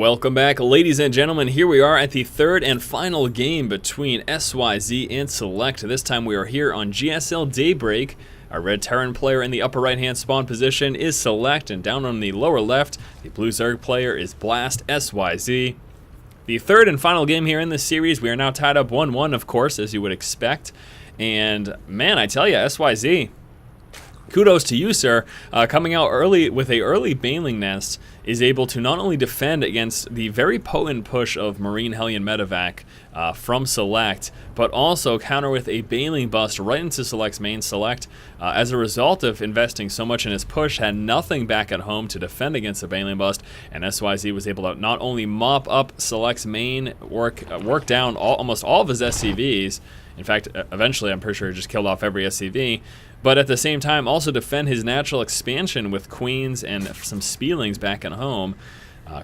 Welcome back, ladies and gentlemen. Here we are at the third and final game between sYz and SeleCT. This time we are here on GSL Daybreak. Our red Terran player in the upper right hand spawn position is SeleCT, and down on the lower left, the blue Zerg player is Blast sYz. The third and final game here in this series. We are now tied up 1-1, of course, as you would expect. And man, I tell you, sYz, kudos to you, sir. Coming out early with a early Baneling nest, is able to not only defend against the very potent push of Marine Hellion Medevac from SeleCT, but also counter with a Baneling bust right into SeleCT's main. SeleCT, as a result of investing so much in his push, had nothing back at home to defend against the Baneling bust, and sYz was able to not only mop up SeleCT's main, work down almost all of his SCVs. In fact, eventually I'm pretty sure he just killed off every SCV, but at the same time also defend his natural expansion with queens and some Speelings back at home.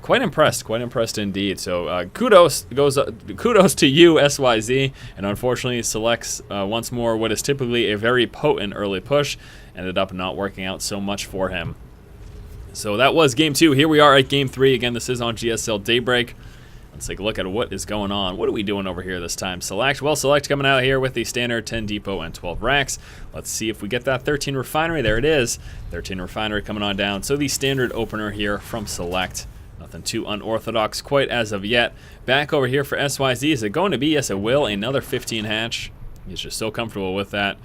Quite impressed indeed. So kudos to you, sYz, and unfortunately SeleCT's once more what is typically a very potent early push ended up not working out so much for him. So that was game 2. Here we are at game 3. Again, this is on GSL Daybreak. Let's take a look at what is going on. What are we doing over here this time? SeleCT. Well, SeleCT coming out here with the standard 10 depot and 12 racks. Let's see if we get that 13 refinery. There it is. 13 refinery coming on down. So the standard opener here from SeleCT. Nothing too unorthodox quite as of yet. Back over here for sYz. Is it going to be? Yes, it will. Another 15 hatch. He's just so comfortable with that.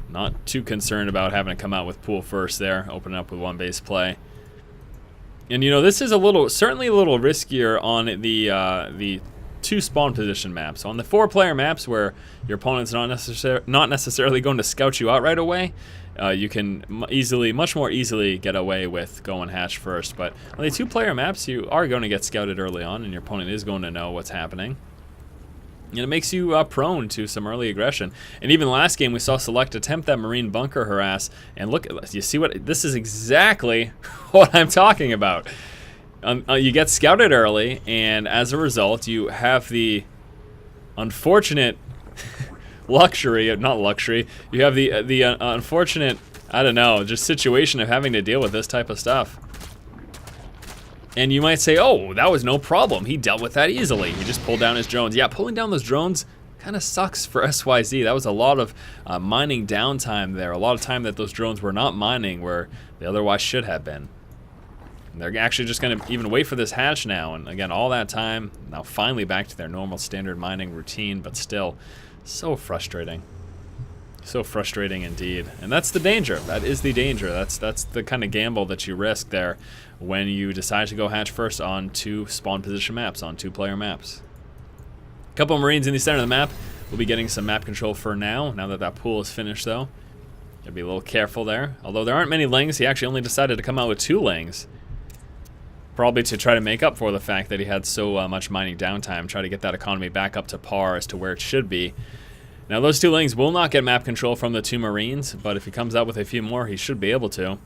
Not too concerned about having to come out with pool first there. Opening up with one base play. And you know, this is certainly a little riskier on the 2 spawn position maps. So on the 4-player maps where your opponent's not necessarily going to scout you out right away, you can much more easily get away with going hatch first. But on the 2-player maps, you are going to get scouted early on, and your opponent is going to know what's happening. And it makes you prone to some early aggression. And even last game, we saw SeleCT attempt that Marine bunker harass. And look, you see what? This is exactly what I'm talking about. You get scouted early, and as a result, you have the unfortunate not luxury. You have the unfortunate, I don't know, just situation of having to deal with this type of stuff. And you might say, oh, that was no problem. He dealt with that easily. He just pulled down his drones. Yeah, pulling down those drones kind of sucks for sYz. That was a lot of mining downtime there. A lot of time that those drones were not mining where they otherwise should have been. And they're actually just going to even wait for this hatch now. And again, all that time, now finally back to their normal standard mining routine, but still so frustrating. So frustrating indeed. And that's the danger. That is the danger. That's the kind of gamble that you risk there when you decide to go hatch first on 2 spawn position maps, on 2-player maps. A couple of Marines in the center of the map. We'll be getting some map control for now that that pool is finished though. Gotta be a little careful there. Although there aren't many lings, he actually only decided to come out with 2 lings. Probably to try to make up for the fact that he had so much mining downtime, try to get that economy back up to par as to where it should be. Now those 2 lings will not get map control from the 2 Marines, but if he comes out with a few more, he should be able to.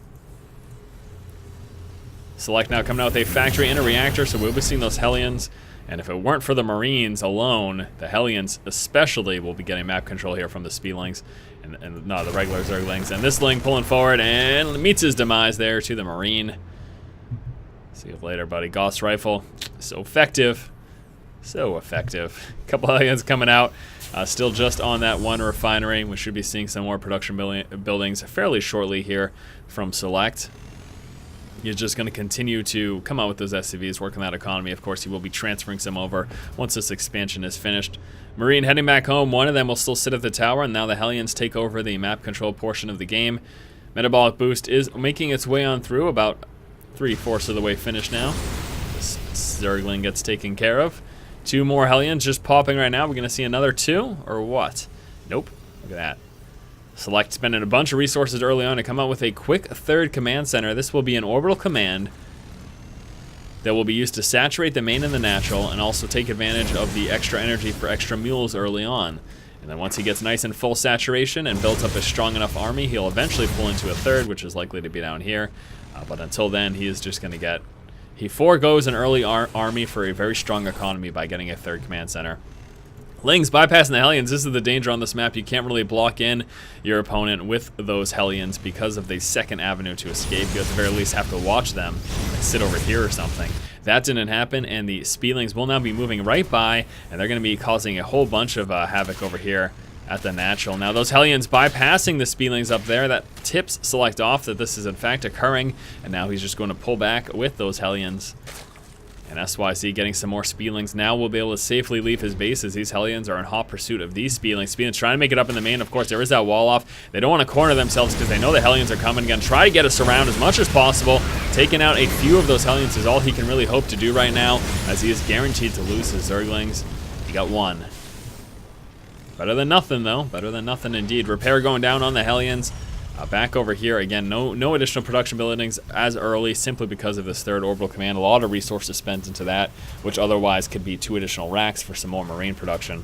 SeleCT now coming out with a factory and a reactor, so we'll be seeing those Hellions. And if it weren't for the Marines alone, the Hellions especially will be getting map control here from the Speelings and no, the regular Zerglings. And this Ling pulling forward and meets his demise there to the Marine. See you later, buddy. Gauss rifle, so effective. So effective. A couple Hellions coming out. Still just on that 1 refinery. We should be seeing some more production buildings fairly shortly here from SeleCT. He's just going to continue to come out with those SCVs, work on that economy. Of course, he will be transferring some over once this expansion is finished. Marine heading back home. One of them will still sit at the tower, and now the Hellions take over the map control portion of the game. Metabolic boost is making its way on through, about 3/4 of the way finished now. This Zergling gets taken care of. 2 more Hellions just popping right now. We're going to see another 2, or what? Nope. Look at that. SeleCT spending a bunch of resources early on to come out with a quick 3rd command center. This will be an orbital command that will be used to saturate the main and the natural, and also take advantage of the extra energy for extra mules early on. And then once he gets nice and full saturation and builds up a strong enough army, he'll eventually pull into a 3rd, which is likely to be down here. But until then, he is just going to get... He foregoes an early army for a very strong economy by getting a 3rd command center. Lings bypassing the Hellions. This is the danger on this map. You can't really block in your opponent with those Hellions because of the second avenue to escape. You at the very least have to watch them and sit over here or something. That didn't happen, and the Speedlings will now be moving right by, and they're going to be causing a whole bunch of havoc over here at the natural. Now those Hellions bypassing the Speedlings up there, that tips Select off that this is in fact occurring, and now he's just going to pull back with those Hellions. And sYz getting some more Speedlings. Now we'll be able to safely leave his base as these Hellions are in hot pursuit of these Speedlings. Speedlings trying to make it up in the main. Of course, there is that wall off. They don't want to corner themselves because they know the Hellions are coming again. Try to get us around as much as possible. Taking out a few of those Hellions is all he can really hope to do right now, as he is guaranteed to lose his Zerglings. He got one. Better than nothing, though. Better than nothing indeed. Repair going down on the Hellions. Back over here, again, no additional production buildings as early, simply because of this third orbital command. A lot of resources spent into that, which otherwise could be 2 additional racks for some more marine production.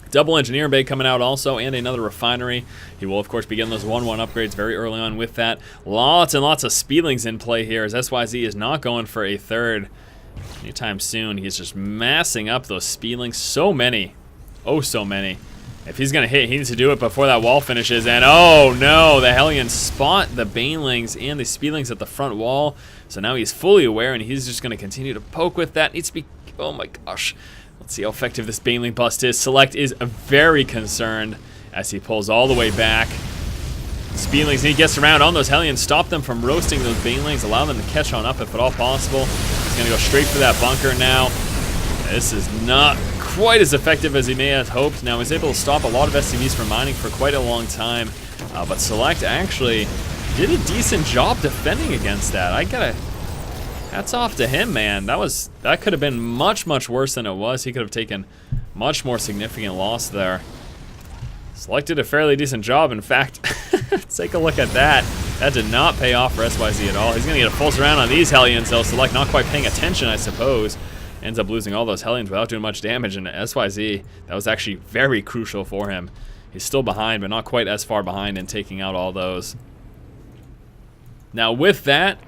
Double engineering bay coming out also, and another refinery. He will, of course, be getting those 1-1 upgrades very early on with that. Lots and lots of Speedlings in play here, as sYz is not going for a third anytime soon. He's just massing up those Speedlings. So many. Oh, so many. If he's going to hit, he needs to do it before that wall finishes. And oh no, the Hellions spot the Banelings and the Speedlings at the front wall. So now he's fully aware, and he's just going to continue to poke with that. Needs to be, oh my gosh. Let's see how effective this Baneling bust is. Select is very concerned as he pulls all the way back. Speedlings, and he gets around on those Hellions, stop them from roasting those Banelings, allow them to catch on up if at all possible. He's going to go straight for that bunker now. This is not quite as effective as he may have hoped. Now he's able to stop a lot of SCVs from mining for quite a long time, but Select actually did a decent job defending against that. I gotta hats off to him, man. That could have been much worse than it was. He could have taken much more significant loss there. Select did a fairly decent job. In fact, take a look at that. That did not pay off for sYz at all. He's gonna get a full surround on these Hellions, though. Select not quite paying attention, I suppose. Ends up losing all those Hellions without doing much damage, and sYz, that was actually very crucial for him. He's still behind, but not quite as far behind in taking out all those. Now with that,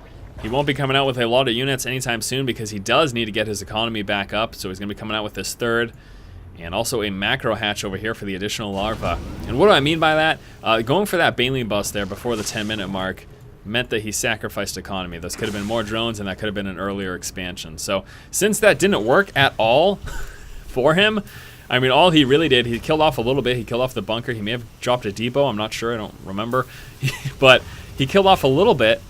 he won't be coming out with a lot of units anytime soon because he does need to get his economy back up, so he's going to be coming out with this third, and also a macro hatch over here for the additional larva. And what do I mean by that? Going for that Baneling bust there before the 10-minute mark meant that he sacrificed economy. Those could have been more drones, and that could have been an earlier expansion. So since that didn't work at all for him, I mean, all he really did, he killed off a little bit. He killed off the bunker. He may have dropped a depot. I'm not sure. I don't remember. But he killed off a little bit,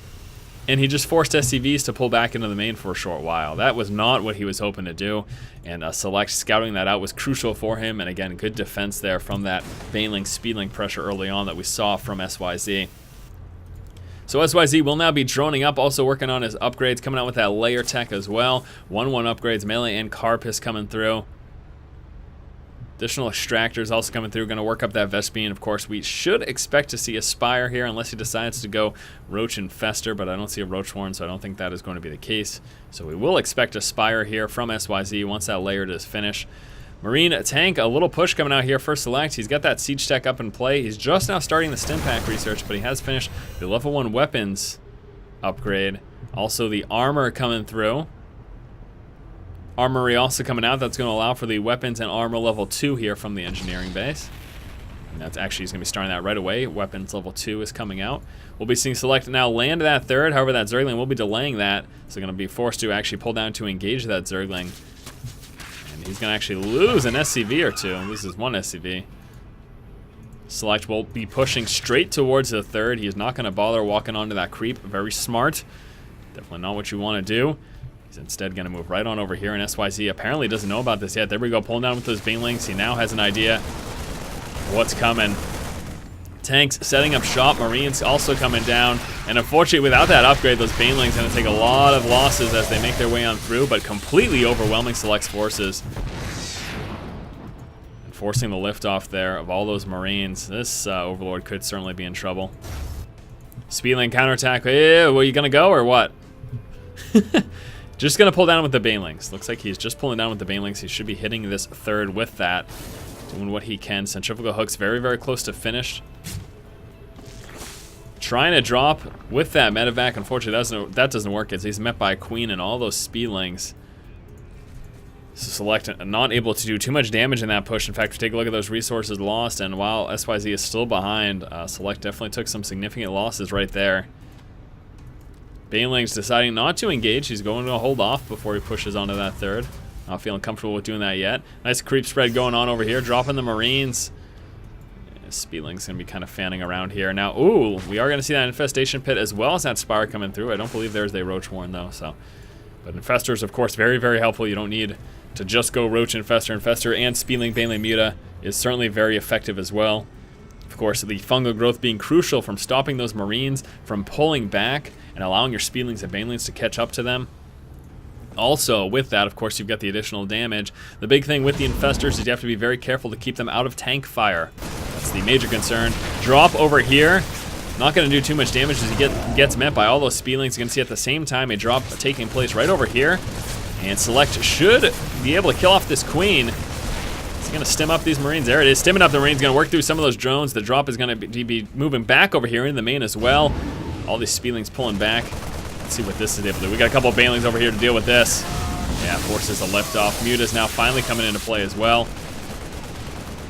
and he just forced SCVs to pull back into the main for a short while. That was not what he was hoping to do, and Select scouting that out was crucial for him. And again, good defense there from that Baneling Speedling pressure early on that we saw from sYz. So sYz will now be droning up, also working on his upgrades, coming out with that layer tech as well. 1-1 upgrades, melee and Carapace coming through. Additional extractors also coming through, going to work up that Vespene. Of course, we should expect to see a Spire here unless he decides to go Roach and Fester, but I don't see a Roach Horn, so I don't think that is going to be the case. So we will expect a Spire here from sYz once that layer does finish. Marine tank, a little push coming out here for Select. He's got that siege tech up in play. He's just now starting the stim pack research, but he has finished the level 1 weapons upgrade. Also the armor coming through. Armory also coming out. That's going to allow for the weapons and armor level 2 here from the engineering base. And that's actually, he's going to be starting that right away. Weapons level 2 is coming out. We'll be seeing Select now land that third. However, that Zergling will be delaying that. So going to be forced to actually pull down to engage that Zergling. He's going to actually lose an SCV or two. Loses one SCV. Select will be pushing straight towards the third. He is not going to bother walking onto that creep. Very smart. Definitely not what you want to do. He's instead going to move right on over here, and sYz apparently doesn't know about this yet. There we go, pulling down with those Banelings. He now has an idea of what's coming. Tanks setting up shop, Marines also coming down, and unfortunately without that upgrade, those Banelings are going to take a lot of losses as they make their way on through, but completely overwhelming Select's forces. And forcing the liftoff there of all those Marines. This Overlord could certainly be in trouble. Speedling counterattack. Well, are you going to go or what? Just going to pull down with the Banelings. Looks like he's just pulling down with the Banelings. He should be hitting this third with that. Doing what he can. Centrifugal hooks very close to finished. Trying to drop with that medevac. Unfortunately, that doesn't work as he's met by a Queen and all those Speedlings. So Select not able to do too much damage in that push. In fact, if you take a look at those resources lost, and while sYz is still behind, Select definitely took some significant losses right there. Baneling's deciding not to engage. He's going to hold off before he pushes onto that third. Not feeling comfortable with doing that yet. Nice creep spread going on over here. Dropping the Marines. Speedling's going to be kind of fanning around here. Now, ooh, we are going to see that Infestation Pit as well as that Spire coming through. I don't believe there's a Roach Warren, though. So, but Infestors, of course, very, very helpful. You don't need to just go Roach Infestor. Infestor and Speedling Baneling Muta is certainly very effective as well. Of course, the fungal growth being crucial from stopping those Marines from pulling back and allowing your Speedlings and Banelings to catch up to them. Also, with that, of course, you've got the additional damage. The big thing with the Infestors is you have to be very careful to keep them out of tank fire. That's the major concern. Drop over here. Not going to do too much damage as he gets met by all those Speedlings. You can see at the same time a drop taking place right over here. And Select should be able to kill off this Queen. He's going to stim up these Marines. There it is. Stimming up the Marines. Going to work through some of those drones. The drop is going to be moving back over here in the main as well. All these Speedlings pulling back. Let's see what this is able to do. We got a couple of Banelings over here to deal with this. Yeah, forces a lift off. Muta's now finally coming into play as well.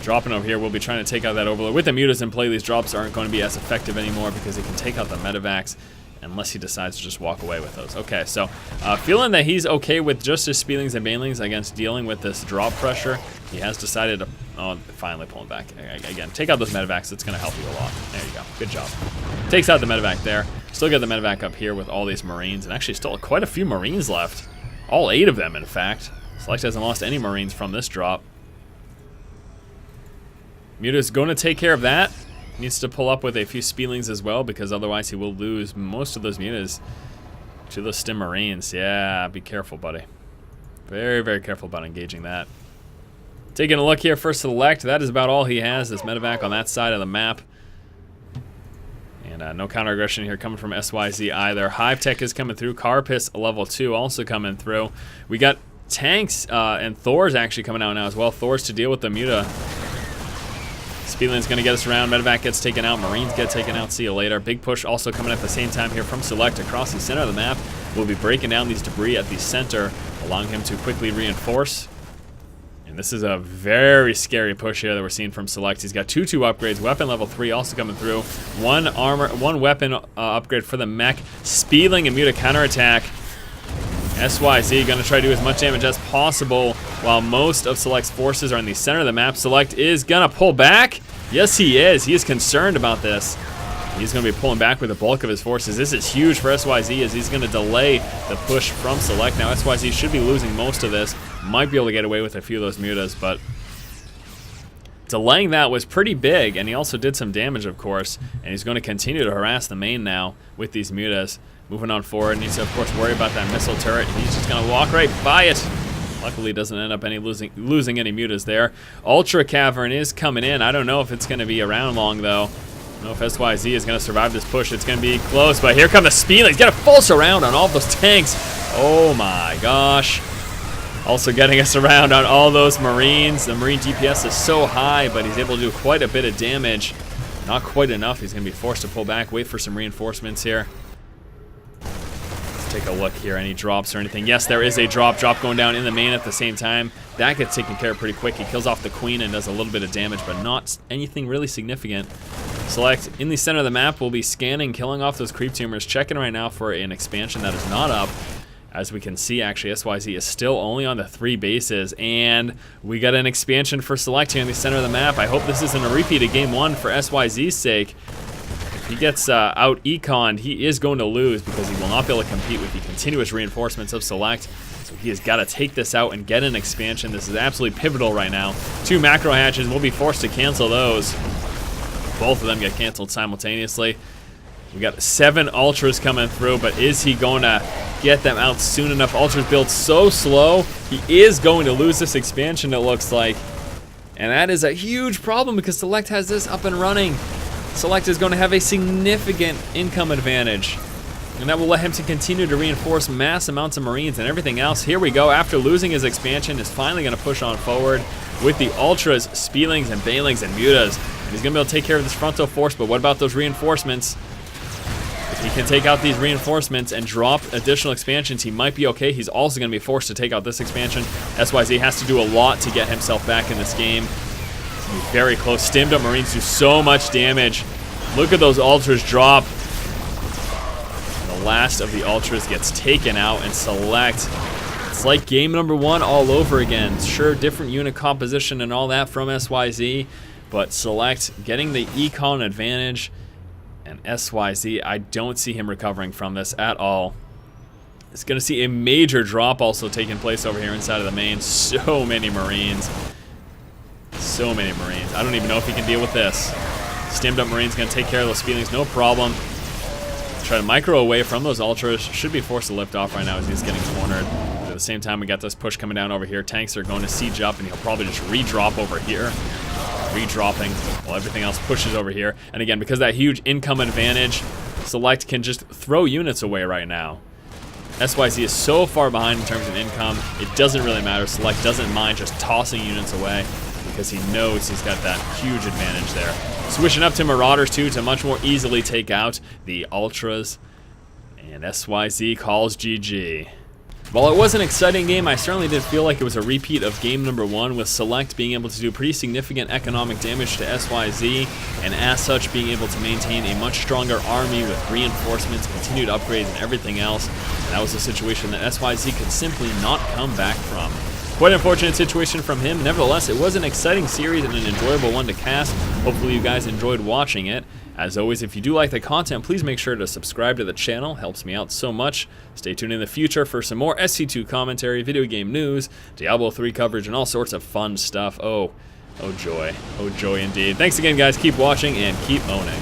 Dropping over here, we'll be trying to take out that Overlord. With the Mutas in play, these drops aren't going to be as effective anymore because he can take out the Medivacs unless he decides to just walk away with those. Okay, so feeling that he's okay with just his Speedlings and Banelings against dealing with this drop pressure, he has decided to, finally pulling back. Again, take out those Medivacs. It's going to help you a lot. There you go. Good job. Takes out the Medivac there. Still got the Medivac up here with all these Marines, and actually still quite a few Marines left. All 8 of them, in fact. Select hasn't lost any Marines from this drop. Muta's going to take care of that. Needs to pull up with a few Speedlings as well, because otherwise he will lose most of those Mutas to those Stim Marines. Yeah, be careful, buddy. Very, very careful about engaging that. Taking a look here for Select. That is about all he has, this Medivac on that side of the map. And no counter aggression here coming from sYz either. Hive Tech is coming through. Carapace level 2 also coming through. We got tanks and Thor's actually coming out now as well. Thor's to deal with the Muta. Speedling's going to get us around. Medivac gets taken out. Marines get taken out. See you later. Big push also coming at the same time here from Select across the center of the map. We'll be breaking down these debris at the center, allowing him to quickly reinforce. And this is a very scary push here that we're seeing from Select. He's got 2 upgrades. Weapon level 3 also coming through. 1 weapon upgrade for the mech. Speedling and Muta counterattack. sYz going to try to do as much damage as possible while most of Select's forces are in the center of the map. Select is going to pull back. Yes, he is. He is concerned about this. He's going to be pulling back with the bulk of his forces. This is huge for sYz as he's going to delay the push from Select. Now, sYz should be losing most of this. Might be able to get away with a few of those Mutas, but delaying that was pretty big, and he also did some damage, of course, and he's going to continue to harass the main now with these Mutas. Moving on forward, needs to, of course, worry about that missile turret. He's just going to walk right by it. Luckily, doesn't end up losing any Mutas there. Ultra Cavern is coming in. I don't know if it's going to be around long, though. I don't know if sYz is going to survive this push. It's going to be close, but here come the Speedlings. Get a full surround on all those tanks. Oh, my gosh. Also getting us around on all those Marines. The Marine DPS is so high, but he's able to do quite a bit of damage. Not quite enough. He's going to be forced to pull back, wait for some reinforcements here. Let's take a look here. Any drops or anything? Yes, there is a drop going down in the main at the same time. That gets taken care of pretty quick. He kills off the Queen and does a little bit of damage, but not anything really significant. Select in the center of the map. We'll be scanning, killing off those creep tumors, checking right now for an expansion that is not up. As we can see, actually, sYz is still only on the 3 bases, and we got an expansion for Select here in the center of the map. I hope this isn't a repeat of Game 1 for sYz's sake. If he gets out econ'd, he is going to lose because he will not be able to compete with the continuous reinforcements of Select. So he has got to take this out and get an expansion. This is absolutely pivotal right now. 2 macro hatches, we'll be forced to cancel those. Both of them get canceled simultaneously. We got 7 Ultras coming through, but is he going to get them out soon enough? Ultras build so slow. He is going to lose this expansion, it looks like. And that is a huge problem because Select has this up and running. Select is going to have a significant income advantage. And that will let him to continue to reinforce mass amounts of Marines and everything else. Here we go. After losing his expansion, is finally going to push on forward with the Ultras, Speedlings, and Banelings, and Mutas. And he's going to be able to take care of this frontal force, but what about those reinforcements? If he can take out these reinforcements and drop additional expansions, he might be okay. He's also going to be forced to take out this expansion. sYz has to do a lot to get himself back in this game. He's very close. Stimmed up Marines do so much damage. Look at those Ultras drop. And the The last of the Ultras gets taken out, and Select, it's like game number 1 all over again. Sure, different unit composition and all that from sYz, but Select getting the econ advantage, and sYz, I don't see him recovering from this at all. It's going to see a major drop also taking place over here inside of the main. So many Marines. So many Marines. I don't even know if he can deal with this. Stemmed up Marine's going to take care of those feelings, no problem. Try to micro away from those Ultras. Should be forced to lift off right now as he's getting cornered. But at the same time, we got this push coming down over here. Tanks are going to siege up, and he'll probably just re-drop over here. Re-dropping while everything else pushes over here. And again, because of that huge income advantage, Select can just throw units away right now. sYz is so far behind in terms of income, it doesn't really matter. Select doesn't mind just tossing units away because he knows he's got that huge advantage there. Switching up to Marauders too to much more easily take out the Ultras. And sYz calls GG. While it was an exciting game, I certainly did feel like it was a repeat of game number 1, with Select being able to do pretty significant economic damage to sYz, and as such being able to maintain a much stronger army with reinforcements, continued upgrades, and everything else. And that was a situation that sYz could simply not come back from. Quite an unfortunate situation from him. Nevertheless, it was an exciting series and an enjoyable one to cast. Hopefully you guys enjoyed watching it. As always, if you do like the content, please make sure to subscribe to the channel. Helps me out so much. Stay tuned in the future for some more SC2 commentary, video game news, Diablo 3 coverage, and all sorts of fun stuff. Oh joy. Oh joy indeed. Thanks again, guys. Keep watching and keep owning.